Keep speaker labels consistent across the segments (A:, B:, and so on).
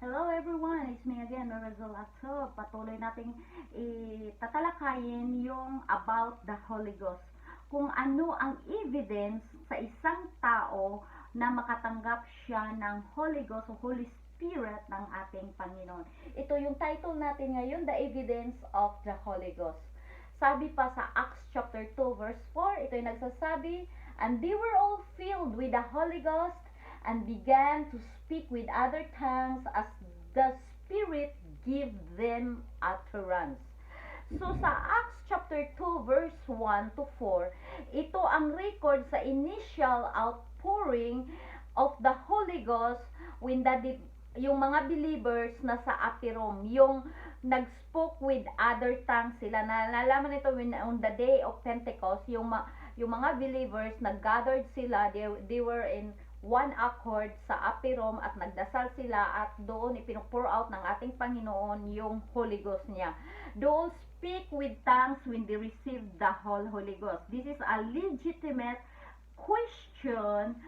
A: Hello everyone, it's me again, Marisol Acto. Patuloy nating tatalakayin yung about the Holy Ghost. Kung ano ang evidence sa isang tao na makatanggap siya ng Holy Ghost o Holy Spirit ng ating Panginoon. Ito yung title natin ngayon, The Evidence of the Holy Ghost. Sabi pa sa Acts chapter 2 verse 4, ito yung nagsasabi, "And they were all filled with the Holy Ghost and began to speak with other tongues as the Spirit gave them utterance." So sa Acts chapter 2 verse 1 to 4, ito ang record sa initial outpouring of the Holy Ghost when yung mga believers na sa upper room, yung nag-spoke with other tongues sila. Nalalaman ito when on the day of Pentecost, yung mga believers nag-gathered sila, they were in one accord sa upper room at nagdasal sila at doon ipinupur out ng ating Panginoon yung Holy Ghost niya. Don't speak with tongues when they receive the whole Holy Ghost. This is a legitimate question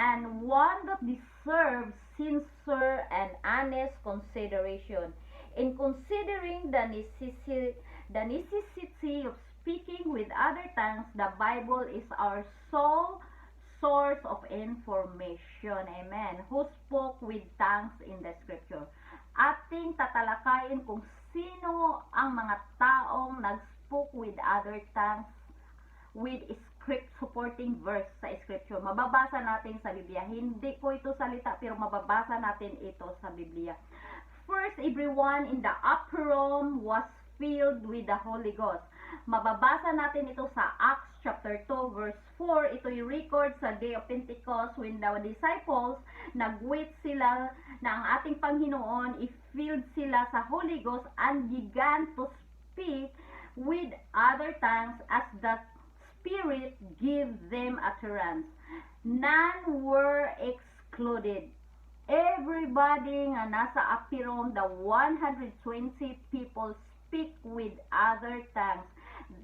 A: and one that deserves sincere and honest consideration. In considering the necessity of speaking with other tongues, the Bible is our sole source of information. Amen. Who spoke with tongues in the scripture? Ating tatalakayin kung sino ang mga taong nag-spoke with other tongues with script supporting verse sa scripture. Mababasa natin sa Biblia. Hindi ko ito salita pero mababasa natin ito sa Biblia. First, everyone in the upper room was filled with the Holy Ghost. Mababasa natin ito sa Acts chapter 2 verse 4. Ito yung record sa Day of Pentecost when the disciples nag-wait sila na ang ating Panginoon i-filled sila sa Holy Ghost and began to speak with other tongues as the Spirit gave them utterance. None were excluded. Everybody nga nasa upper room, the 120 people speak with other tongues.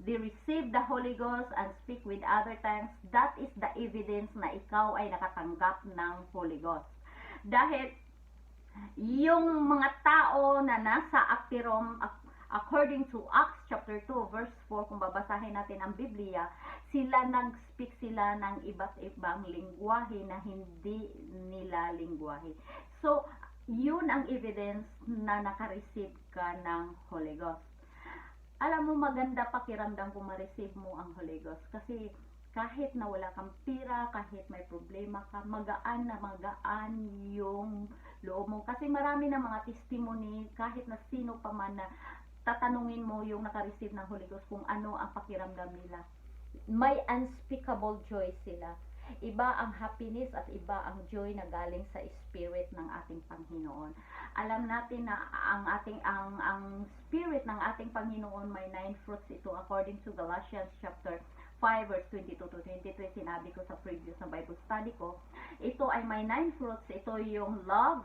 A: They receive the Holy Ghost and speak with other tongues. That is the evidence na ikaw ay nakatanggap ng Holy Ghost. Dahil yung mga tao na nasa upper room, according to Acts chapter 2 verse 4, kung babasahin natin ang Biblia, sila nag-speak sila ng iba't ibang lingwahe na hindi nila lingwahe. So, yun ang evidence na naka-receive ka ng Holy Ghost. Alam mo, maganda pakiramdam kung ma-receive mo ang Holy Ghost. Kasi kahit na wala kang pira, kahit may problema ka, magaan na magaan yung loob mo. Kasi marami na mga testimony, kahit na sino pa man na tatanungin mo yung naka-receive ng Holy Ghost kung ano ang pakiramdam nila. May unspeakable joy sila. Iba ang happiness at iba ang joy na galing sa spirit ng ating Panginoon. Alam natin na ang spirit ng ating Panginoon may 9 fruits ito according to Galatians chapter 5 verse 22 to 23. Sinabi ko sa previous na Bible study ko, ito ay may 9 fruits. Ito yung love.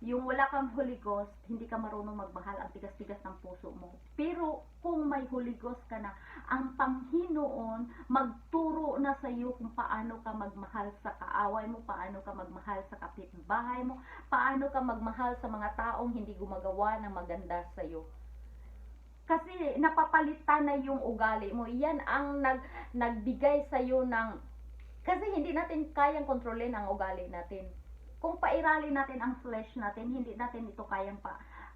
A: Yung wala kang Holy Ghost, hindi ka marunong magmahal, ang tigas-tigas ng puso mo. Pero kung may Holy Ghost ka na, ang Panginoon magturo na sa iyo kung paano ka magmahal sa kaaway mo, paano ka magmahal sa kapitbahay mo, paano ka magmahal sa mga taong hindi gumagawa ng maganda sa iyo. Kasi napapalitan na yung ugali mo. Yan ang nagbigay sa iyo ng, kasi hindi natin kayang kontrolin ang ugali natin. Kung pairali natin ang flesh natin, hindi natin ito kayang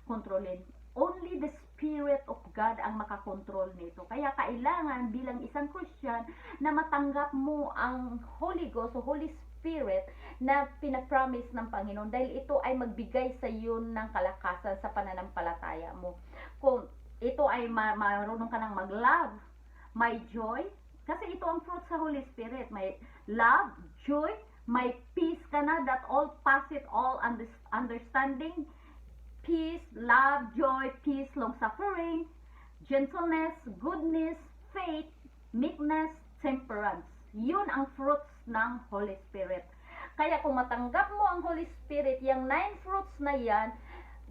A: kontrolin. Only the Spirit of God ang makakontrol nito. Kaya kailangan bilang isang Christian na matanggap mo ang Holy Ghost o Holy Spirit na pinapromise ng Panginoon. Dahil ito ay magbigay sa iyo ng kalakasan sa pananampalataya mo. Kung ito ay marunong ka ng mag-love, may joy, kasi ito ang fruit sa Holy Spirit. May love, joy, may peace ka na that all passeth all understanding. Peace, love, joy, peace, long-suffering, gentleness, goodness, faith, meekness, temperance. Yun ang fruits ng Holy Spirit. Kaya kung matanggap mo ang Holy Spirit, yung 9 fruits na yan,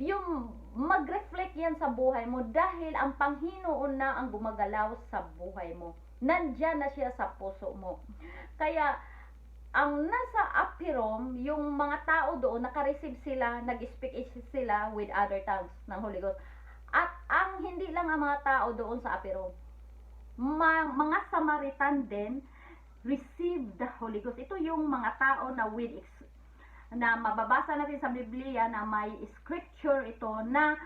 A: yung mag-reflect yan sa buhay mo dahil ang Panginoon na ang gumagalaw sa buhay mo. Nandyan na siya sa puso mo. Kaya ang nasa upper room, yung mga tao doon, nakareceive sila, nag-speak sila with other tongues ng Holy Ghost. At ang hindi lang ang mga tao doon sa upper room, mga Samaritan din, receive the Holy Ghost. Ito yung mga tao na na mababasa natin sa Biblia na may scripture ito na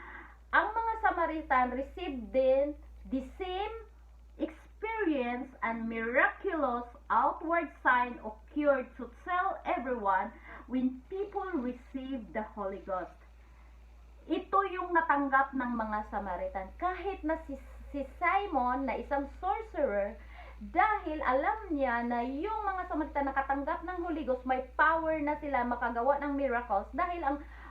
A: ang mga Samaritan received din the same experience and miraculous outward sign occurred to tell everyone when people received the Holy Ghost. Ito yung natanggap ng mga Samaritan. Kahit na si Simon na isang sorcerer, dahil alam niya na yung mga Samaritan nakatanggap ng Holy Ghost, may power na sila makagawa ng miracles dahil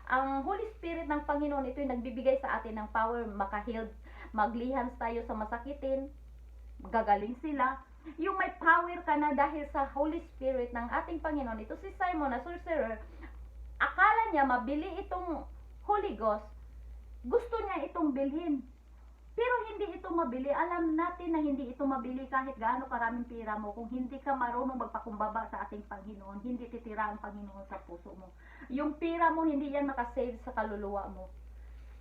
A: ang Holy Spirit ng Panginoon, ito yung nagbibigay sa atin ng power makahil, maglihans tayo sa masakitin, gagaling sila. Yung may power ka na dahil sa Holy Spirit ng ating Panginoon. Ito si Simon na sorcerer, akala niya mabili itong Holy Ghost, gusto niya itong bilhin. Pero hindi ito mabili. Alam natin na hindi ito mabili kahit gaano karaming pira mo. Kung hindi ka marunong magpakumbaba sa ating Panginoon, hindi titira ang Panginoon sa puso mo. Yung pira mo, hindi yan makasave sa kaluluwa mo.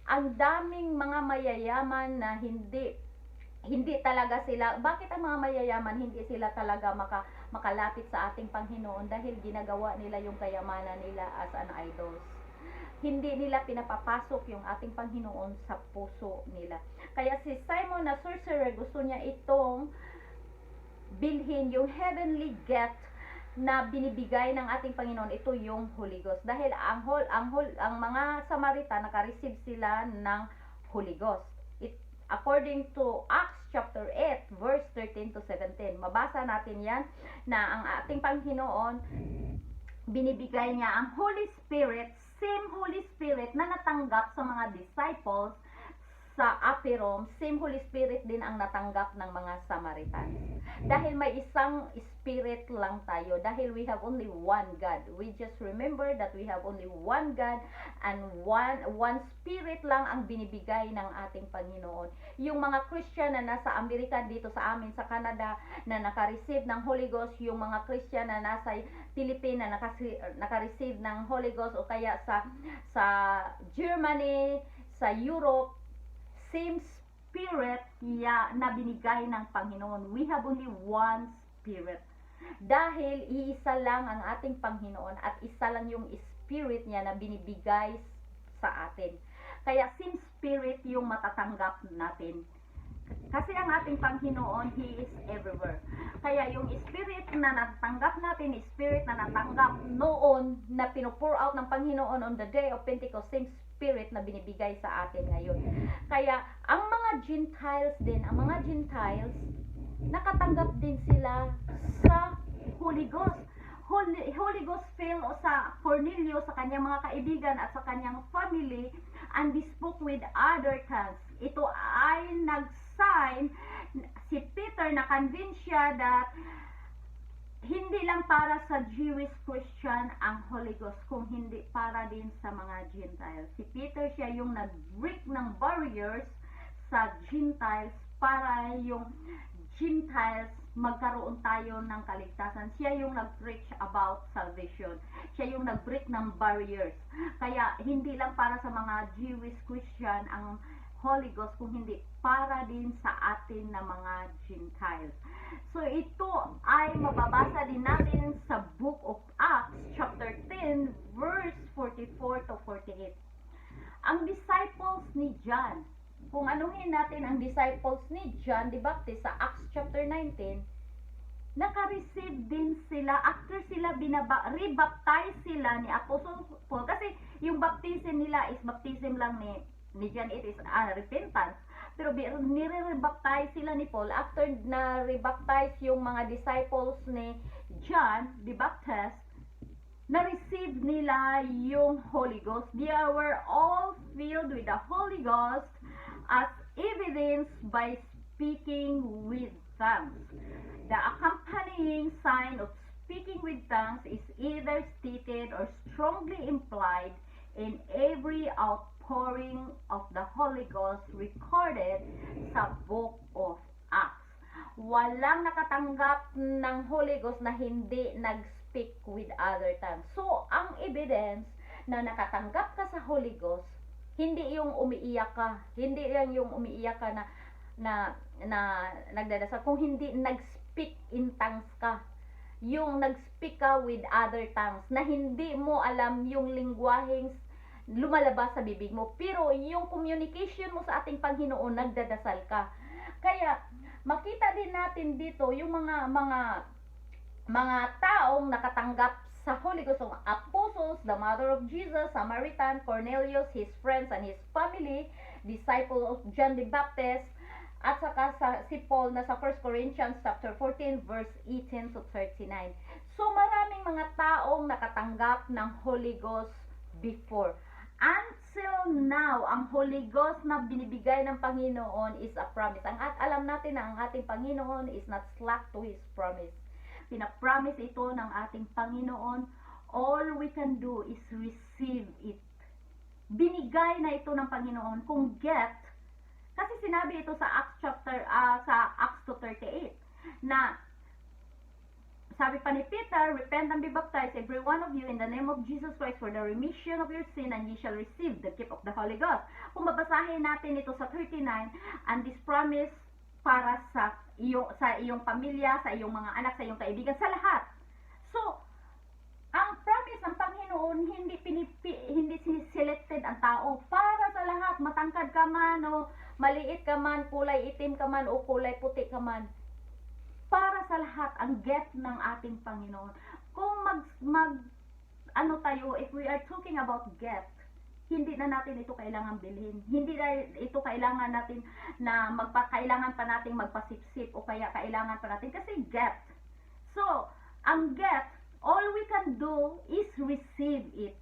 A: Ang daming mga mayayaman na hindi talaga sila, bakit ang mga mayayaman hindi sila talaga makalapit sa ating Panginoon? Dahil ginagawa nila yung kayamanan nila as an idols. Hindi nila pinapapasok yung ating Panginoon sa puso nila. Kaya si Simon na sorcerer, gusto niya itong bilhin yung heavenly gift na binibigay ng ating Panginoon. Ito yung Holy Ghost. Dahil ang mga Samaritan, naka-receive sila ng Holy Ghost. According to Acts chapter 8, verse 13 to 17. Mabasa natin yan na ang ating Panginoon, binibigay niya ang Holy Spirit, same Holy Spirit na natanggap sa mga disciples sa upper room, same Holy Spirit din ang natanggap ng mga Samaritans. Dahil may isang Spirit lang tayo, dahil we have only one God. We just remember that we have only one God and one Spirit lang ang binibigay ng ating Panginoon. Yung mga Christian na nasa Amerika, dito sa amin sa Canada, na naka-receive ng Holy Ghost, yung mga Christian na nasa Philippines na naka-receive ng Holy Ghost, o kaya sa Germany, sa Europe, same Spirit na binigay ng Panginoon. We have only one Spirit. Dahil iisa lang ang ating Panginoon at isa lang yung Spirit niya na binibigay sa atin. Kaya same Spirit yung matatanggap natin. Kasi ang ating Panginoon, He is everywhere. Kaya yung Spirit na natanggap natin, Spirit na natanggap noon, na pinupour out ng Panginoon on the day of Pentecost, same Spirit na binibigay sa atin ngayon. Kaya ang mga Gentiles din, nakatanggap din sila sa Holy Ghost. Holy Ghost fell sa Cornelio, sa kanyang mga kaibigan at sa kanyang family, and they spoke with other tongues. Ito ay nag-sign si Peter, na convinced siya that hindi lang para sa Jewish Christian ang Holy Ghost, kung hindi para din sa mga Gentiles. Si Peter, siya yung nag-break ng barriers sa Gentiles para yung Gentiles magkaroon tayo ng kaligtasan. Siya yung nag-preach about salvation. Siya yung nag-break ng barriers. Kaya hindi lang para sa mga Jewish Christian ang Holy Ghost, kung hindi para din sa atin na mga Gentiles. So ito ay mababasa din natin sa Book of Acts chapter 10 verse 44 to 48. Ang disciples ni John, kung anuhin natin ang disciples ni John the Baptist sa Acts chapter 19, naka-receive din sila after sila rebaptize sila ni Apostle Paul. Kasi yung baptism nila is baptism lang ni John, it is repentance. Pero nire-rebaptize sila ni Paul after na rebaptize yung mga disciples ni John the Baptist, na-receive nila yung Holy Ghost. They were all filled with the Holy Ghost as evidenced by speaking with tongues. The accompanying sign of speaking with tongues is either stated or strongly implied in every outpouring of the Holy Ghost recorded sa Book of Acts. Walang nakatanggap ng Holy Ghost na hindi speak with other tongues. So, ang evidence na nakatanggap ka sa Holy Ghost, hindi yung umiiyak ka, hindi yan yung umiiyak ka na nagdadasal, kung hindi nag-speak in tongues ka, yung nag-speak ka with other tongues, na hindi mo alam yung lingwaheng lumalabas sa bibig mo, pero yung communication mo sa ating Panginoon, nagdadasal ka. Kaya makita din natin dito yung mga taong nakatanggap sa Holy Ghost, ang apostles, the mother of Jesus, Samaritan, Cornelius, his friends and his family, disciple of John the Baptist, at saka si Paul na sa 1 Corinthians chapter 14 verse 18 to 39. So maraming mga taong nakatanggap ng Holy Ghost before. Until now, ang Holy Ghost na binibigay ng Panginoon is a promise. Alam natin na ang ating Panginoon is not slack to His promise. Pinapromise ito ng ating Panginoon. All we can do is receive it. Binigay na ito ng Panginoon. Kung get, kasi sinabi ito sa Acts chapter, sa Acts 2:38, na sabi pa ni Peter, repent and be baptized every one of you in the name of Jesus Christ for the remission of your sin, and ye shall receive the gift of the Holy Ghost. Kung babasahin natin ito sa 39, and this promise para sa iyong pamilya, sa iyong mga anak, sa iyong kaibigan, sa lahat. So, ang promise ng Panginoon, hindi selected ang tao, para sa lahat, matangkad ka man o maliit ka man, kulay itim ka man o kulay puti ka man. Para sa lahat ang gift ng ating Panginoon. Kung if we are talking about gift, hindi na natin ito kailangan bilhin. Hindi na ito kailangan natin na kailangan pa nating magpasipsip o kaya kailangan pa natin kasi gift. So, ang gift, all we can do is receive it.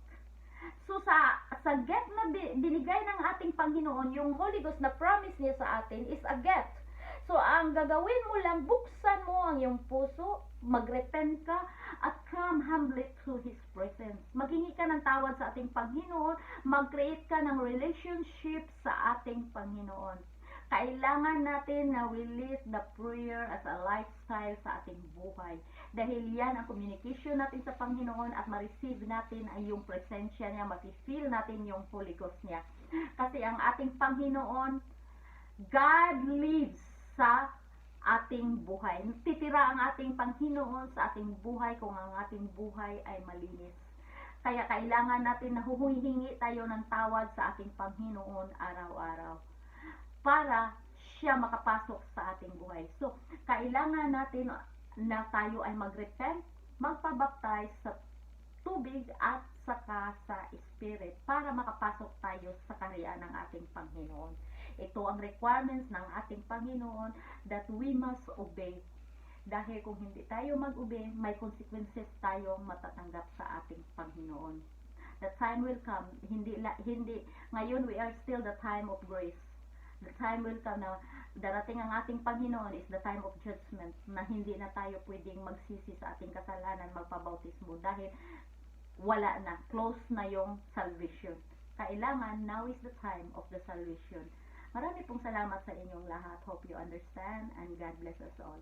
A: So, sa gift na binigay ng ating Panginoon, yung Holy Ghost na promise niya sa atin is a gift. So, ang gagawin mo lang, buksan mo ang iyong puso, magrepent ka, at come humbly to His presence. Maghingi ka ng tawad sa ating Panginoon, mag-create ka ng relationship sa ating Panginoon. Kailangan natin na we live the prayer as a lifestyle sa ating buhay. Dahil yan ang communication natin sa Panginoon at ma-receive natin ay yung presensya niya, ma-feel natin yung Holy Ghost niya. Kasi ang ating Panginoon, God lives sa ating buhay. Titira ang ating Panginoon sa ating buhay kung ang ating buhay ay malinis. Kaya kailangan natin na humihingi tayo ng tawad sa ating Panginoon araw-araw para siya makapasok sa ating buhay. So, kailangan natin na tayo ay mag-repent, magpabaptize sa tubig at saka sa Spirit para makapasok tayo sa kaharian ng ating Panginoon. Ito ang requirements ng ating Panginoon that we must obey. Dahil kung hindi tayo mag-obey, may consequences tayong matatanggap sa ating Panginoon. The time will come, ngayon we are still the time of grace. The time will come na darating ang ating Panginoon is the time of judgment, na hindi na tayo pwedeng magsisi sa ating kasalanan, magpabautismo dahil wala na, close na yung salvation. Kailangan, now is the time of the salvation. Marami pong salamat sa inyong lahat. Hope you understand and God bless us all.